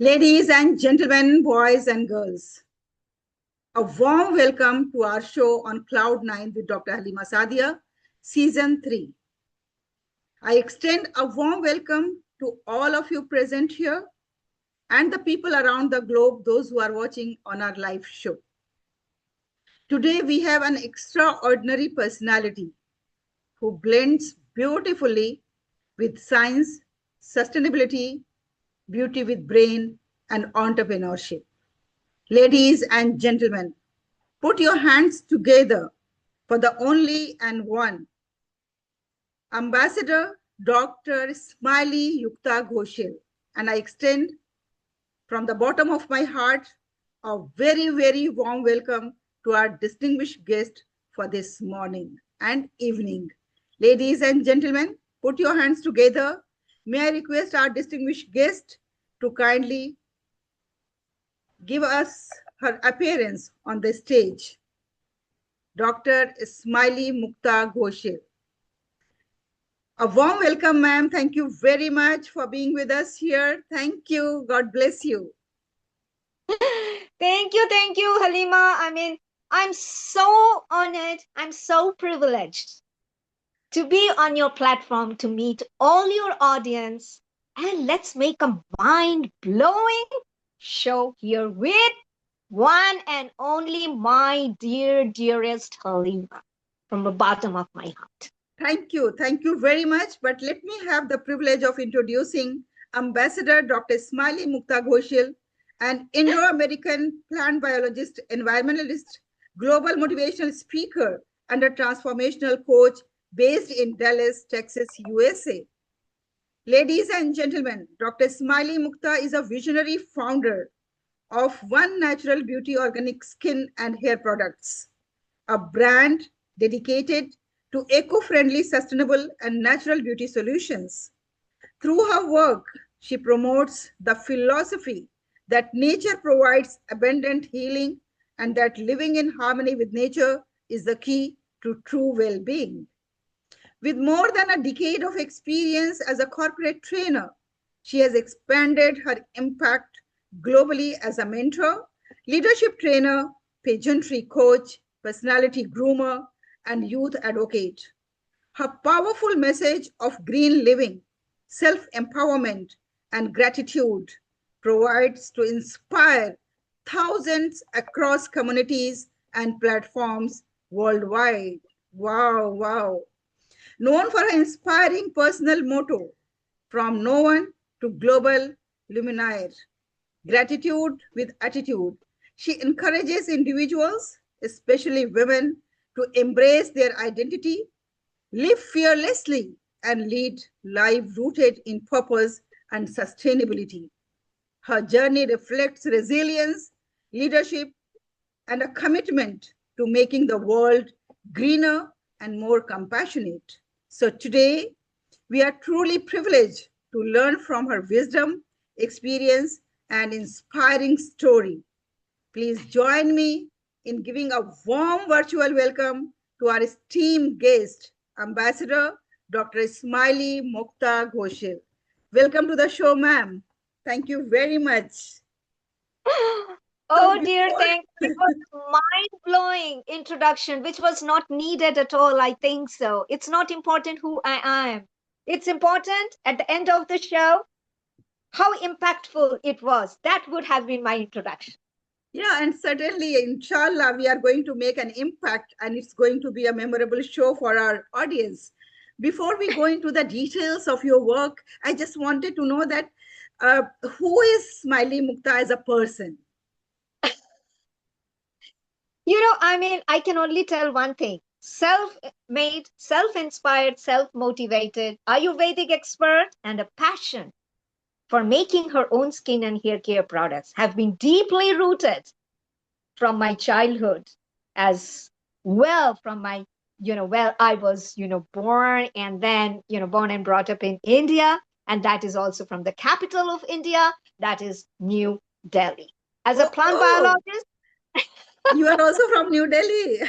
Ladies and gentlemen, boys and girls, a warm welcome to our show on Cloud-9 with Dr. Haleema Sadia, Season 3. I extend a warm welcome to all of you present here and the people around the globe, those who are watching on our live show. Today, we have an extraordinary personality who blends beautifully with science, sustainability, beauty with brain, and entrepreneurship. Ladies and gentlemen, put your hands together for the only and one, Ambassador Dr. Smily Mukta Ghosal. And I extend from the bottom of my heart a very, very warm welcome to our distinguished guest for this morning and evening. Ladies and gentlemen, put your hands together. May I request our distinguished guest to kindly give us her appearance on the stage. Dr. Smily Mukta Ghosal. A warm welcome, ma'am. Thank you very much for being with us here. Thank you. God bless you. Thank you, Haleema. I'm so honored. I'm so privileged to be on your platform to meet all your audience. And let's make a mind-blowing show here with one and only my dearest Haleema from the bottom of my heart. Thank you. Thank you very much. But let me have the privilege of introducing Ambassador Dr. Smily Mukta Ghosal, an Indo-American plant biologist, environmentalist, global motivational speaker, and a transformational coach based in Dallas, Texas, USA. Ladies and gentlemen, Dr. Smily Mukta is a visionary founder of One Natural Beauty Organic Skin and Hair Products, a brand dedicated to eco-friendly, sustainable, and natural beauty solutions. Through her work, she promotes the philosophy that nature provides abundant healing and that living in harmony with nature is the key to true well-being. With more than a decade of experience as a corporate trainer, she has expanded her impact globally as a mentor, leadership trainer, pageantry coach, personality groomer, and youth advocate. Her powerful message of green living, self-empowerment, and gratitude provides to inspire thousands across communities and platforms worldwide. Wow, wow. Known for her inspiring personal motto, from no one to global luminaire, gratitude with attitude. She encourages individuals, especially women, to embrace their identity, live fearlessly, and lead life rooted in purpose and sustainability. Her journey reflects resilience, leadership, and a commitment to making the world greener and more compassionate. So today, we are truly privileged to learn from her wisdom, experience, and inspiring story. Please join me in giving a warm virtual welcome to our esteemed guest, Ambassador Dr. Smily Mukta Ghosal. Welcome to the show, ma'am. Thank you very much. Oh dear, thank you. It was a mind-blowing introduction, which was not needed at all, I think so. It's not important who I am. It's important at the end of the show how impactful it was. That would have been my introduction. Yeah, and certainly, inshallah, we are going to make an impact and it's going to be a memorable show for our audience. Before we go into the details of your work, I just wanted to know that who is Smily Mukta as a person? I can only tell one thing. Self-made, self-inspired, self-motivated, Ayurvedic expert, and a passion for making her own skin and hair care products have been deeply rooted from my childhood as well from my I was born and then born and brought up in India, and that is also from the capital of India, that is New Delhi. As a plant biologist, you are also from New Delhi.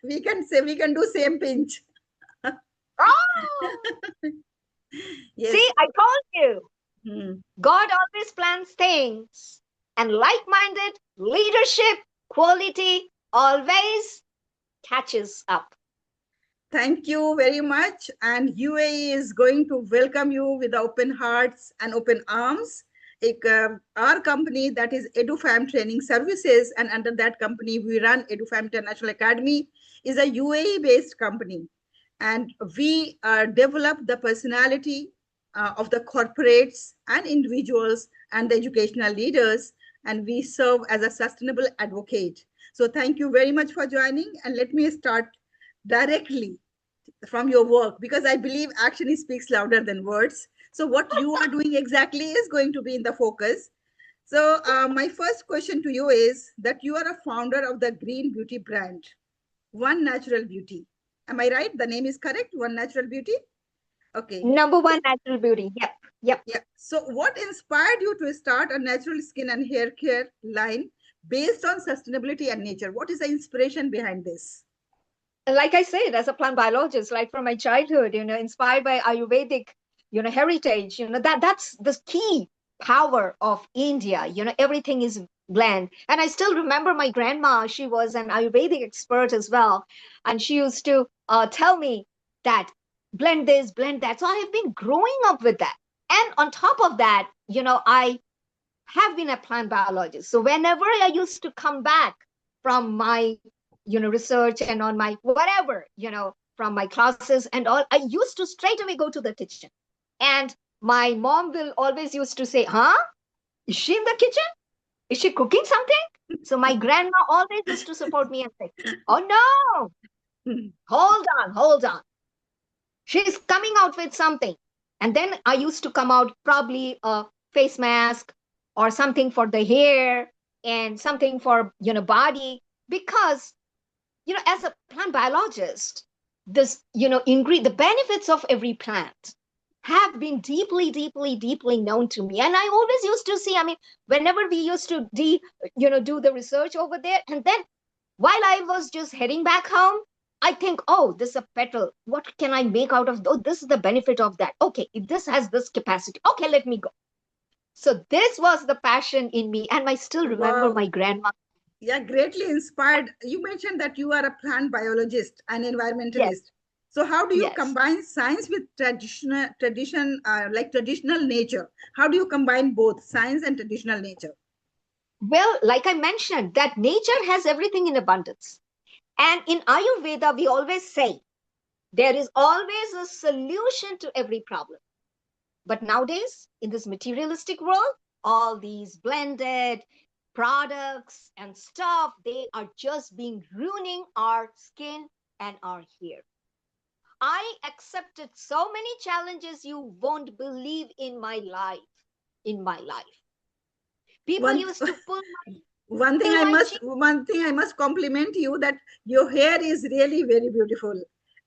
We can do same pinch. Oh! Yes. See, I told you. God always always plans things. And like-minded leadership quality always catches up. Thank you very much. And UAE is going to welcome you with open hearts and open arms. Our company, that is EduFam Training Services, and under that company we run EduFam International Academy, is a UAE based company. And we develop the personality of the corporates and individuals and the educational leaders, and we serve as a sustainable advocate. So thank you very much for joining, and let me start directly from your work, because I believe action speaks louder than words. So what you are doing exactly is going to be in the focus. So my first question to you is that you are a founder of the green beauty brand, One Natural Beauty. Am I right? The name is correct, One Natural Beauty? Okay. Number one, natural beauty. Yep. Yep. Yeah. So what inspired you to start a natural skin and hair care line based on sustainability and nature? What is the inspiration behind this? Like I said, as a plant biologist, right from my childhood, inspired by Ayurvedic, heritage, that's the key power of India. Everything is blend. And I still remember my grandma, she was an Ayurvedic expert as well. And she used to tell me that blend this, blend that. So I have been growing up with that. And on top of that, I have been a plant biologist. So whenever I used to come back from my, research and on my whatever, from my classes and all, I used to straight away go to the kitchen. And my mom will always used to say, huh? Is she in the kitchen? Is she cooking something? So my grandma always used to support me and say, oh no, hold on. She's coming out with something. And then I used to come out probably a face mask or something for the hair and something for, body. Because, as a plant biologist, this, the benefits of every plant have been deeply, deeply, deeply known to me. And I always used to see, whenever we used to do the research over there, and then while I was just heading back home, I think, oh, this is a petal. What can I make out of? Oh, this is the benefit of that. Okay, if this has this capacity, okay, let me go. So this was the passion in me. And I still remember Wow. my grandma. Yeah, greatly inspired. You mentioned that you are a plant biologist and Yes, environmentalist. So how do you yes. combine science with traditional nature? How do you combine both science and traditional nature? Well, like I mentioned, that nature has everything in abundance. And in Ayurveda, we always say there is always a solution to every problem. But nowadays, in this materialistic world, all these blended products and stuff, they are just being ruining our skin and our hair. I accepted so many challenges you won't believe in my life. In my life, people One used to one thing I must compliment you, that your hair is really very beautiful.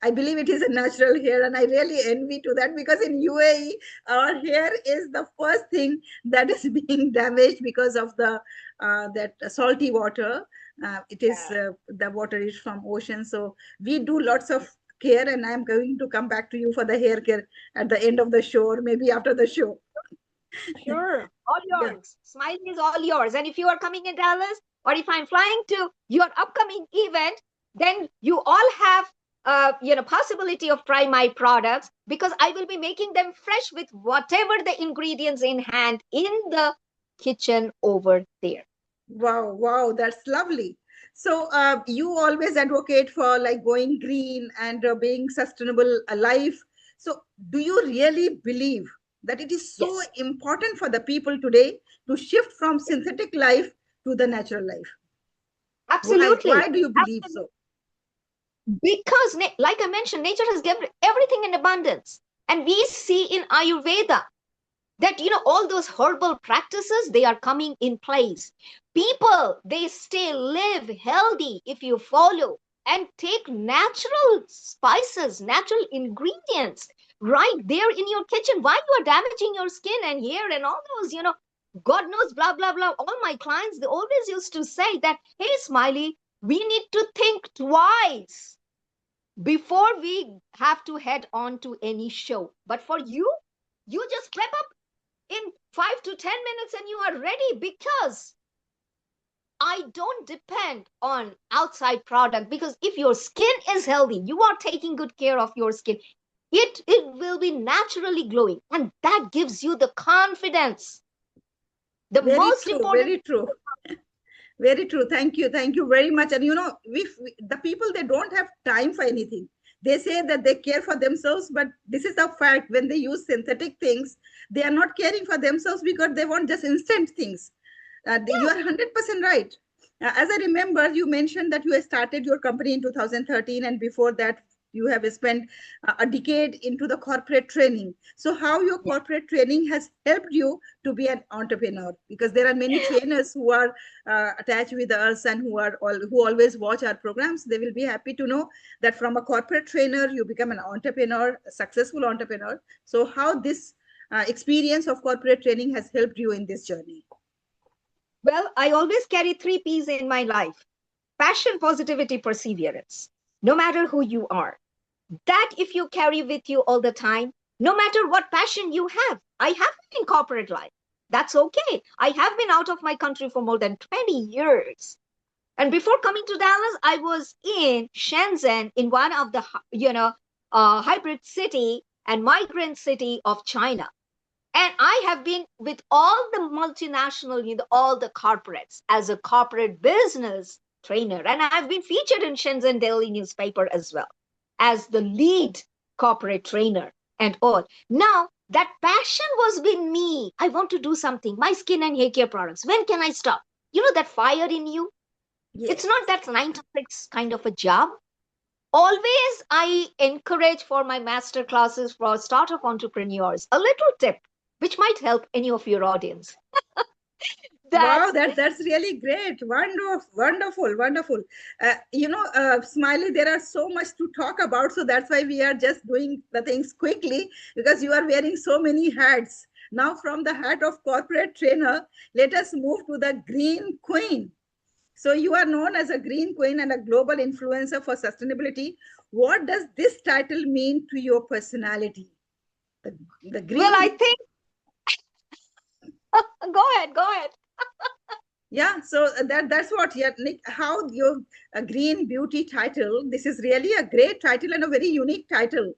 I believe it is a natural hair, and I really envy to that, because in UAE our hair is the first thing that is being damaged because of the that salty water. It is Yeah. the water is from ocean, so we do lots of care, and I'm going to come back to you for the hair care at the end of the show, or maybe after the show. Sure, all Yeah. yours. Smile is all yours. And if you are coming in Dallas, or if I'm flying to your upcoming event, then you all have possibility of try my products, because I will be making them fresh with whatever the ingredients in hand in the kitchen over there. Wow, wow, that's lovely. So you always advocate for like going green and being sustainable life. So do you really believe that it is so Yes, important for the people today to shift from synthetic life to the natural life? Why? absolutely. Why do you believe so? Because, like I mentioned, nature has given everything in abundance. And we see in Ayurveda that all those herbal practices, they are coming in place. People, they stay live healthy if you follow and take natural spices, natural ingredients right there in your kitchen. Why you are damaging your skin and hair and all those, god knows, blah blah blah. All my clients, they always used to say that, hey Smiley, we need to think twice before we have to head on to any show. But for you, you just step up in 5 to 10 minutes and you are ready, because I don't depend on outside product, because if your skin is healthy, you are taking good care of your skin, it will be naturally glowing, and that gives you the confidence. The Very most true, important. very true. Very true. Thank you very much. And the people, they don't have time for anything. They say that they care for themselves, but this is a fact. When they use synthetic things, they are not caring for themselves because they want just instant things. You are 100% right. As I remember, you mentioned that you started your company in 2013, and before that, you have spent a decade into the corporate training. So, how your corporate training has helped you to be an entrepreneur? Because there are many trainers who are attached with us and who always watch our programs. They will be happy to know that from a corporate trainer, you become an entrepreneur, a successful entrepreneur. So, how this experience of corporate training has helped you in this journey? Well, I always carry 3 P's in my life: passion, positivity, perseverance. No matter who you are, that if you carry with you all the time, no matter what passion you have. I have been in corporate life. That's okay. I have been out of my country for more than 20 years. And before coming to Dallas, I was in Shenzhen, in one of the, hybrid city and migrant city of China. And I have been with all the multinational, all the corporates as a corporate business trainer. And I've been featured in Shenzhen Daily newspaper as well as the lead corporate trainer and all. Now, that passion was with me. I want to do something. My skin and hair care products. When can I stop? You know, that fire in you. Yes. It's not that 9 to 6 kind of a job. Always I encourage for my master classes for startup entrepreneurs a little tip which might help any of your audience. Wow, that's really great. Wonderful. Smiley, there are so much to talk about, so that's why we are just doing the things quickly, because you are wearing so many hats. Now, from the hat of corporate trainer, let us move to the Green Queen. So you are known as a Green Queen and a global influencer for sustainability. What does this title mean to your personality? The green. Well, I think. Go ahead. Yeah, so that's what, yeah, Nick, how your green beauty title. This is really a great title and a very unique title.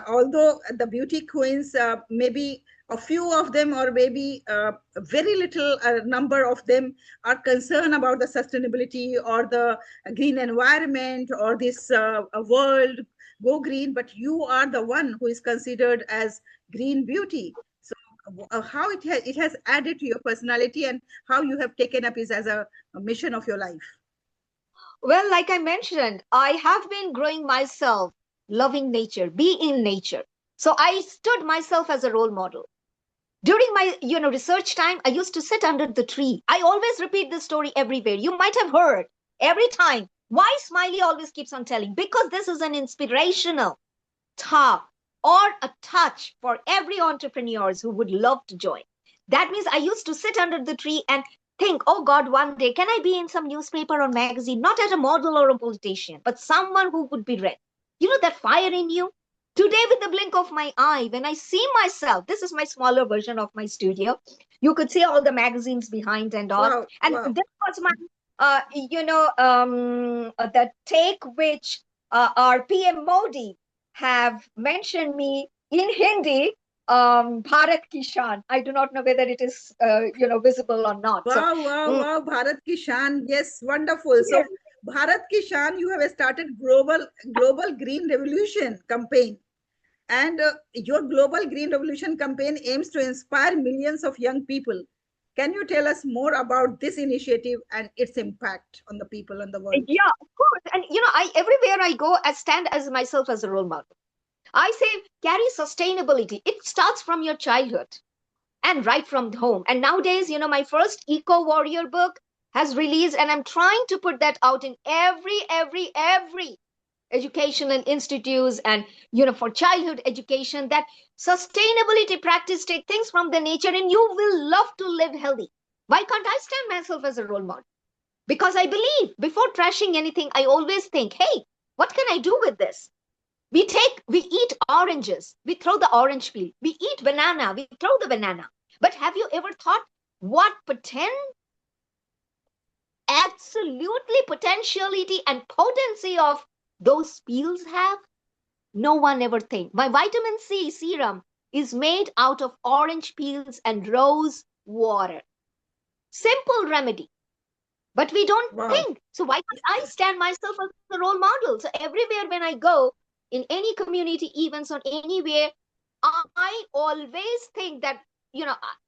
Although the beauty queens, maybe a few of them, or maybe a very little number of them, are concerned about the sustainability or the green environment or this world go green, but you are the one who is considered as green beauty. How it has added to your personality, and how you have taken up it as a mission of your life? Well, like I mentioned, I have been growing myself, loving nature, be in nature. So I stood myself as a role model. During my, research time, I used to sit under the tree. I always repeat this story everywhere. You might have heard every time. Why Smiley always keeps on telling? Because this is an inspirational talk or a touch for every entrepreneurs who would love to join. That means I used to sit under the tree and think, oh God, one day, can I be in some newspaper or magazine, not as a model or a politician, but someone who would be read. You know, that fire in you? Today, with the blink of my eye, when I see myself, this is my smaller version of my studio. You could see all the magazines behind and all. Wow, And wow. this was my, the take which our PM Modi have mentioned me in Hindi, Bharat Ki Shaan. I do not know whether it is, visible or not. So, Wow, Bharat Ki Shaan. Yes, wonderful. So, yes. Bharat Ki Shaan, you have started global green revolution campaign. And your global green revolution campaign aims to inspire millions of young people. Can you tell us more about this initiative and its impact on the people in the world? Yeah, of course. And I everywhere I go, I stand as myself as a role model. I say carry sustainability. It starts from your childhood and right from home. And nowadays, my first Eco Warrior book has released, and I'm trying to put that out in every educational institutes, and for childhood education, that sustainability practice take things from the nature, and you will love to live healthy. Why can't I stand myself as a role model? Because I believe before trashing anything, I always think, hey, what can I do with this? We eat oranges, we throw the orange peel. We eat banana, we throw the banana. But have you ever thought what absolutely potentiality and potency of those peels have? No one ever think. My vitamin C serum is made out of orange peels and rose water. Simple remedy. But we don't Wow. think. So why can't I stand myself as a role model? So everywhere when I go, in any community events or anywhere, I always think that,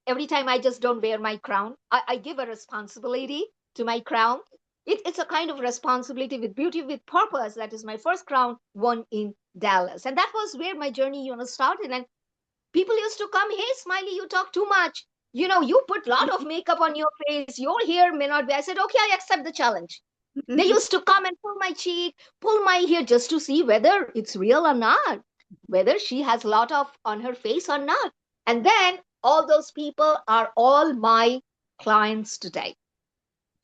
every time I just don't wear my crown, I give a responsibility to my crown. It's a kind of responsibility with beauty, with purpose. That is my first crown won in Dallas. And that was where my journey, started. And people used to come, hey, Smiley, you talk too much. You put a lot of makeup on your face. Your hair may not be. I said, okay, I accept the challenge. They used to come and pull my cheek, pull my hair just to see whether it's real or not, whether she has a lot of on her face or not. And then all those people are all my clients today.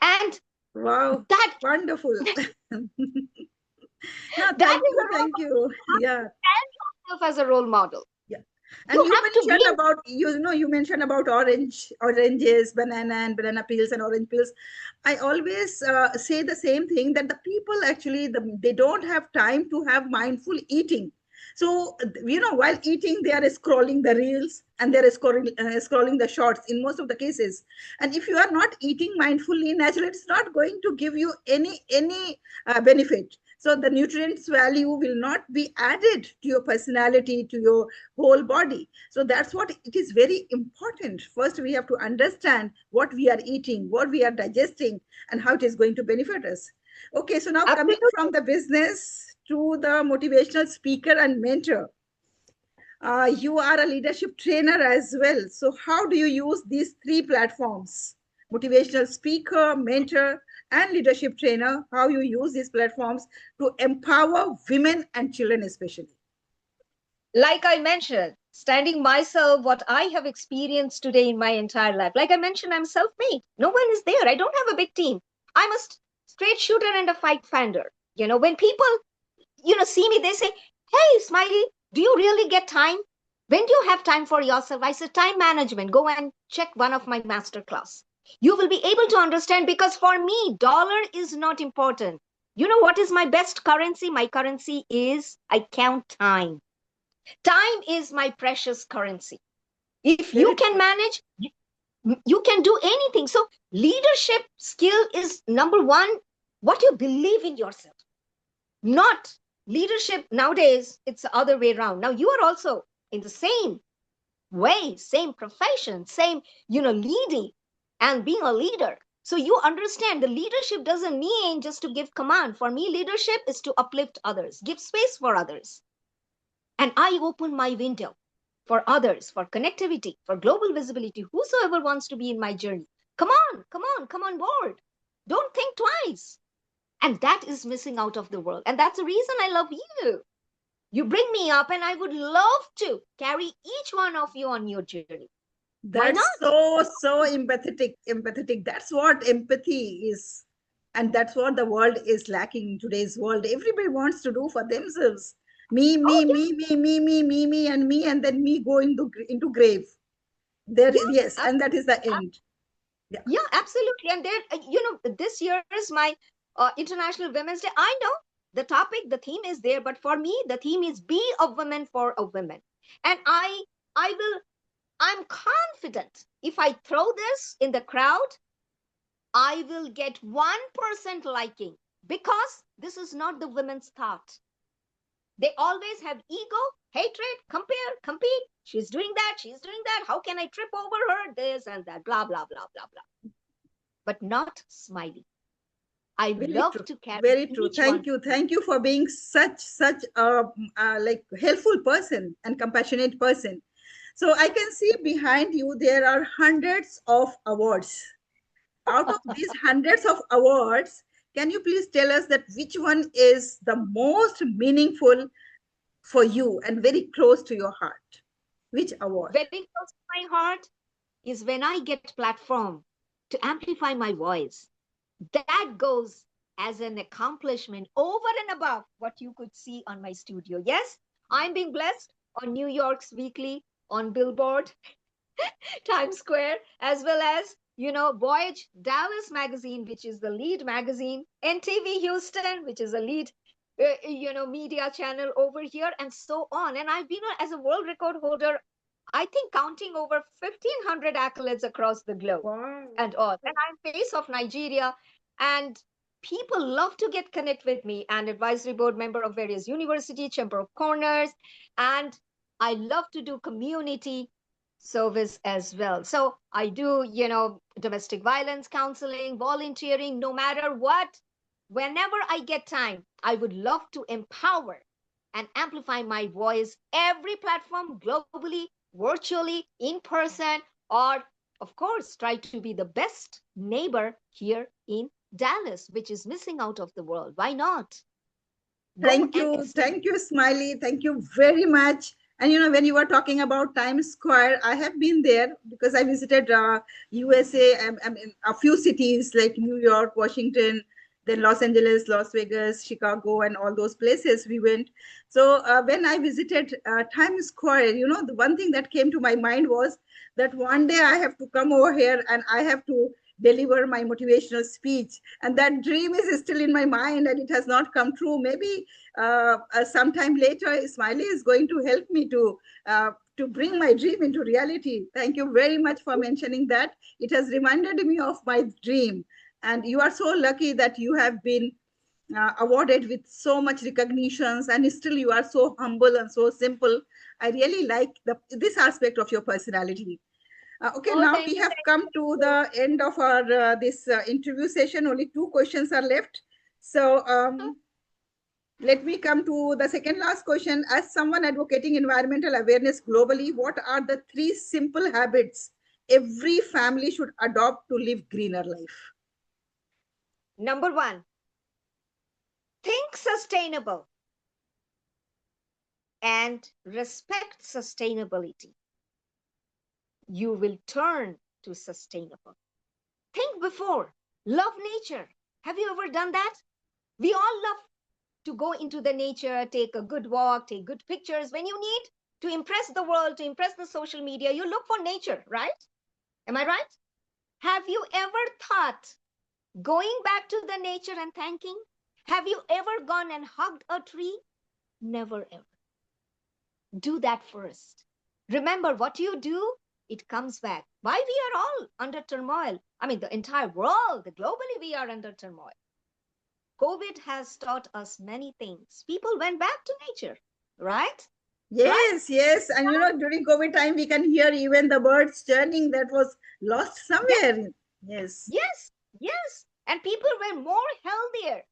And Wow. that Wonderful. No, that thank is you. a role Thank you. model. Yeah. Stand yourself as a role model. Yeah. And You you have to be. mentioned about, you mentioned about oranges, banana and banana peels and orange peels. I always say the same thing, that the people actually, they don't have time to have mindful eating. So, while eating, they are scrolling the reels, and they're scrolling the shorts in most of the cases. And if you are not eating mindfully, naturally, it's not going to give you any benefit. So the nutrients value will not be added to your personality, to your whole body. So that's what it is very important. First, we have to understand what we are eating, what we are digesting, and how it is going to benefit us. Okay, so now coming Absolutely. from the business to the motivational speaker and mentor, you are a leadership trainer as well. So, how do you use these three platforms? Motivational speaker, mentor, and leadership trainer, how you use these platforms to empower women and children, especially. Like I mentioned, standing myself, what I have experienced today in my entire life. Like I mentioned, I'm self made. No one is there. I don't have a big team. I'm a straight shooter and a fight finder. When people, see me, they say, hey, Smiley, do you really get time? When do you have time for yourself? I said, time management. Go and check one of my master class. You will be able to understand, because for me, dollar is not important. You know what is my best currency? My currency is I count time. Time is my precious currency. If you Very can true. manage, you can do anything. So leadership skill is number one, what you believe in yourself. Not leadership nowadays, it's the other way around. Now you are also in the same way, same profession, same, leading and being a leader. So you understand the leadership doesn't mean just to give command. For me, leadership is to uplift others, give space for others. And I open my window for others, for connectivity, for global visibility. Whosoever wants to be in my journey, come on, come on, come on board. Don't think twice. And that is missing out of the world. And that's the reason I love you. You bring me up, and I would love to carry each one of you on your journey. Why That's not? so empathetic. Empathetic. That's what empathy is. And that's what the world is lacking in today's world. Everybody wants to do for themselves. Me, Oh, me, me, me, me, me, me, me, and then me go into grave. There yeah, is, yes, yeah, and that is the end. Yeah. yeah, absolutely. And there, this year is my International Women's Day. I know the topic, the theme is there, but for me, the theme is be a woman for a woman. And I'm confident if I throw this in the crowd, I will get 1% liking, because this is not the women's thought. They always have ego, hatred, compare, compete. She's doing that, she's doing that. How can I trip over her? This and that, blah, blah, blah, blah, blah. But not Smiley. I Very love true. to carry Very true. each one. Thank you. Thank you for being such a like helpful person and compassionate person. So I can see behind you there are hundreds of awards. Out of these hundreds of awards, can you please tell us that which one is the most meaningful for you and very close to your heart? Which award? Very close to my heart is when I get platform to amplify my voice. That goes as an accomplishment over and above what you could see on my studio. Yes, I'm being blessed on New York's Weekly, on Billboard. Times Square, as well as, Voyage Dallas magazine, which is the lead magazine, NTV Houston, which is a lead, media channel over here, and so on. And I've been as a world record holder, I think counting over 1,500 accolades across the globe Wow. and all. And I'm face of Nigeria, and people love to get connect with me, and advisory board member of various university, chamber of commerce, and I love to do community service as well. So I do, domestic violence counseling, volunteering, no matter what. Whenever I get time, I would love to empower and amplify my voice every platform globally, virtually, in person, or of course, try to be the best neighbor here in Dallas, which is missing out of the world. Why not? Go Thank and you. extend. Thank you, Smiley. Thank you very much. And when you were talking about Times Square, I have been there because I visited USA and in a few cities like New York, Washington, then Los Angeles, Las Vegas, Chicago, and all those places we went. So when I visited Times Square, the one thing that came to my mind was that one day I have to come over here and I have to deliver my motivational speech, and that dream is still in my mind and it has not come true. Maybe sometime later Smiley is going to help me to bring my dream into reality. Thank you very much for mentioning that. It has reminded me of my dream, and you are so lucky that you have been awarded with so much recognitions, and still you are so humble and so simple. I really like this aspect of your personality. Okay, Oh, now thank we you, have thank come to you. the end of our this interview session. Only two questions are left. So let me come to the second last question. As someone advocating environmental awareness globally, what are the three simple habits every family should adopt to live greener life? Number one, think sustainable and respect sustainability. You will turn to sustainable. Think before, love nature. Have you ever done that? We all love to go into the nature, take a good walk, take good pictures. When you need to impress the world, to impress the social media, you look for nature, right? Am I right? Have you ever thought going back to the nature and thanking? Have you ever gone and hugged a tree? Never ever. Do that first. Remember, what you do, it comes back. Why we are all under turmoil? I mean, the entire world, globally, we are under turmoil. COVID has taught us many things. People went back to nature, right? Right? Yes, yes. And during COVID time, we can hear even the birds churning that was lost Yes, somewhere. Yes. yes, yes. And people were more healthier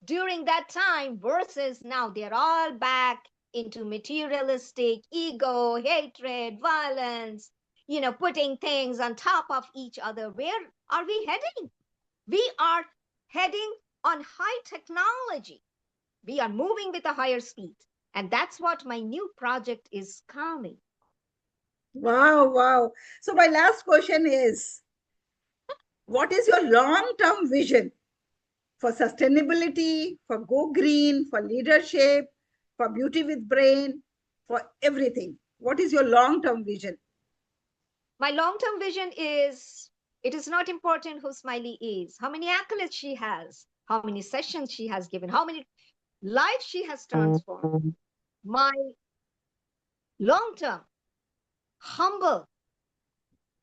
during that time versus now. They're all back into materialistic ego, hatred, violence, putting things on top of each other. Where are we heading? We are heading on high technology. We are moving with a higher speed. And that's what my new project is coming. Wow, wow. So my last question is, what is your long-term vision for sustainability, for Go Green, for leadership, for Beauty with Brain, for everything? What is your long-term vision? My long term vision is it is not important who Smiley is, how many accolades she has, how many sessions she has given, how many lives she has transformed. My long term, humble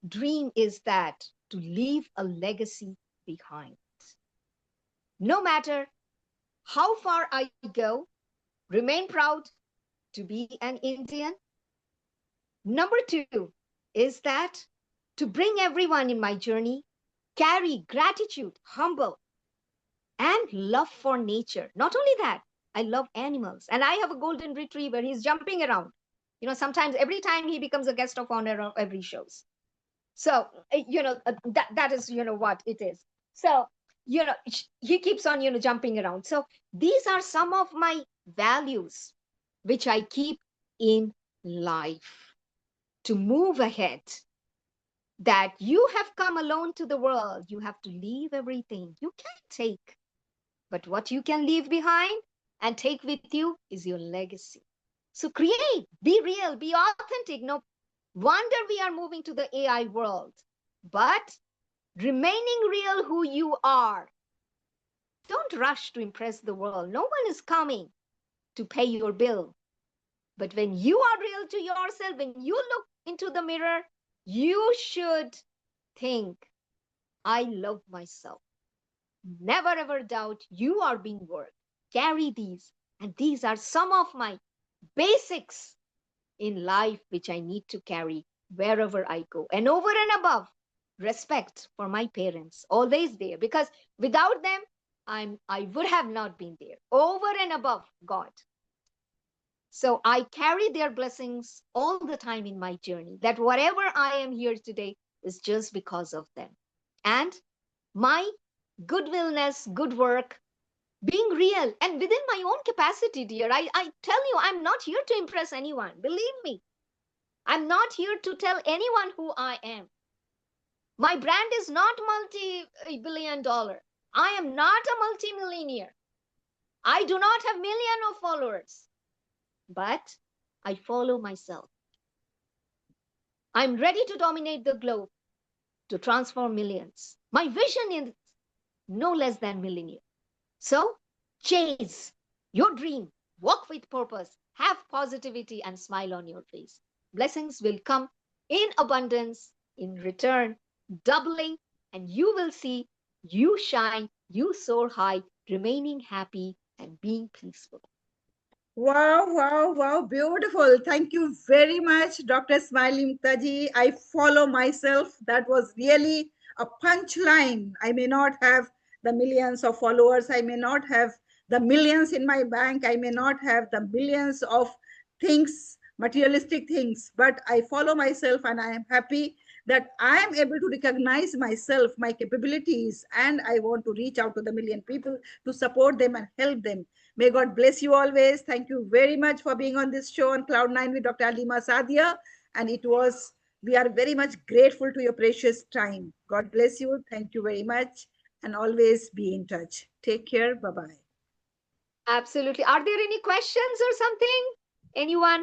dream is that to leave a legacy behind. No matter how far I go, remain proud to be an Indian. Number two is that to bring everyone in my journey, carry gratitude, humble, and love for nature. Not only that, I love animals. And I have a golden retriever. He's jumping around. Sometimes every time he becomes a guest of honor of every shows. So, that is, what it is. So, he keeps on, jumping around. So these are some of my values, which I keep in life to move ahead. That you have come alone to the world. You have to leave everything. You can't take. But what you can leave behind and take with you is your legacy. So create, be real, be authentic. No, Wonder we are moving to the AI world. But remaining real who you are. Don't rush to impress the world. No one is coming to pay your bill. But when you are real to yourself, when you look into the mirror, you should think, I love myself. Never ever doubt you are being worked. Carry these. And these are some of my basics in life which I need to carry wherever I go. And over and above, respect for my parents, always there. Because without them, I would have not been there. Over and above God. So I carry their blessings all the time in my journey. That whatever I am here today is just because of them. And my goodwillness, good work, being real and within my own capacity, dear. I tell you, I'm not here to impress anyone. Believe me, I'm not here to tell anyone who I am. My brand is not multi-billion dollar. I am not a multi-millionaire. I do not have million of followers, but I follow myself. I'm ready to dominate the globe, to transform millions. My vision is no less than millionaire. So chase your dream, walk with purpose, have positivity and smile on your face. Blessings will come in abundance, in return, doubling, and you will see you shine, you soar high, remaining happy and being peaceful. Wow, wow, wow, beautiful. Thank you very much, Dr. Smiley Muktaji. I follow myself. That was really a punchline. I may not have the millions of followers. I may not have the millions in my bank. I may not have the millions of things, materialistic things, but I follow myself and I am happy that I am able to recognize myself, my capabilities, and I want to reach out to the million people to support them and help them. May God bless you always. Thank you very much for being on this show on Cloud-9 with Dr. Haleema Sadia. And we are very much grateful to your precious time. God bless you. Thank you very much. And always be in touch. Take care. Bye-bye. Absolutely. Are there any questions or something? Anyone